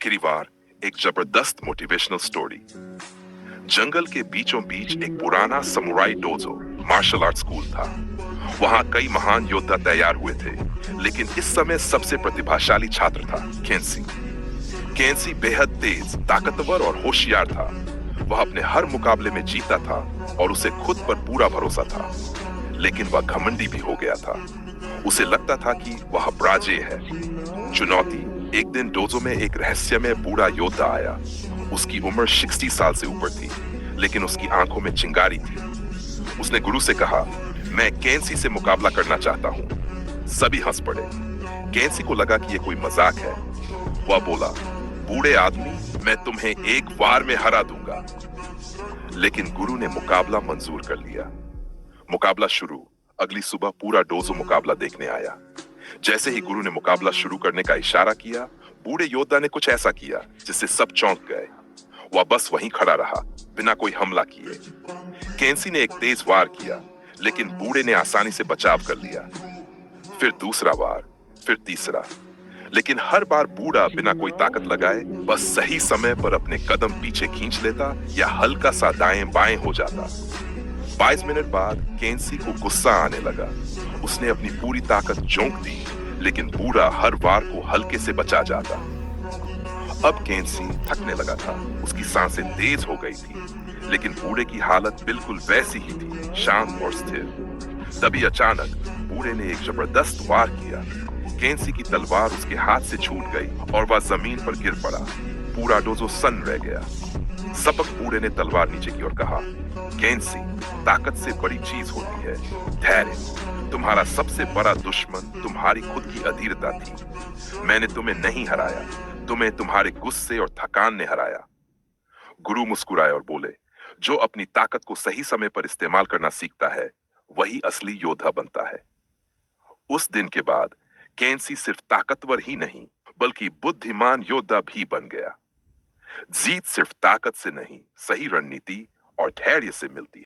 आखिरी बार एक जबरदस्त मोटिवेशनल स्टोरी। जंगल के बीचों बीच एक पुराना samurai dojo martial art school था। वहां कई महान योद्धा तैयार हुए थे, लेकिन इस समय सबसे प्रतिभाशाली छात्र था केंसी। केंसी बेहद तेज, ताकतवर और होशियार था। वह अपने हर मुकाबले में जीता था और उसे खुद पर पूरा भरोसा था। लेकिन वह घमंडी भी हो गया था। उसे लगता था कि वह ब्राजे है। चुनौती। एक दिन डोजो में एक रहस्यमय बूढ़ा योद्धा आया। उसकी उम्र 60 साल से ऊपर थी, लेकिन उसकी आंखों में चिंगारी थी। उसने गुरु से कहा, मैं केंसी से मुकाबला करना चाहता हूं। सभी हंस पड़े। केंसी को लगा कि यह कोई मजाक है। वह बोला, बूढ़े आदमी, मैं तुम्हें एक वार में हरा दूंगा। लेकिन गुरु ने मुकाबला मंजूर कर लिया। मुकाबला शुरू। अगली सुबह पूरा डोजो मुकाबला देखने आया। जैसे ही गुरु ने मुकाबला शुरू करने का इशारा किया, बूढ़े योद्धा ने कुछ ऐसा किया जिससे सब चौंक गए। वह बस वहीं खड़ा रहा, बिना कोई हमला किए। केंसी ने एक तेज वार किया, लेकिन बूढ़े ने आसानी से बचाव कर लिया। फिर दूसरा वार, फिर तीसरा। लेकिन हर बार बूढ़ा बिना कोई ताकत लगाए बस सही समय पर अपने कदम पीछे खींच लेता या हल्का सा दाएं बाएं हो जाता। 22 मिनट बाद केंसी को गुस्सा आने लगा। उसने अपनी पूरी ताकत झोंक दी, लेकिन बूढ़ा हर वार को हल्के से बचा जाता। अब केंसी थकने लगा था। उसकी सांसें तेज हो गई थी, लेकिन बूढ़े की हालत बिल्कुल वैसी ही थी, शांत और स्थिर। तभी अचानक बूढ़े ने एक जबरदस्त वार किया। केंसी की तलवार उसके हाथ से छूट गई और वह जमीन पर गिर पड़ा। पूरा डोजो सन्न रह गया। सबक बूढ़े ने तलवार नीचे की ओर कहा, केंसी, ताकत से बड़ी चीज होती है धैर्य। तुम्हारा सबसे बड़ा दुश्मन तुम्हारी खुद की अधीरता थी। मैंने तुम्हें नहीं हराया, तुम्हें तुम्हारे गुस्से और थकान ने हराया। गुरु मुस्कुराए और बोले, जो अपनी ताकत को सही समय पर इस्तेमाल करना सीखता है, वही असली योद्धा बनता है। उस दिन के बाद केंसी सिर्फ ताकतवर ही नहीं, बल्कि बुद्धिमान योद्धा भी बन गया। जीत सिर्फ ताकत से नहीं, सही रणनीति और धैर्य से मिलती है।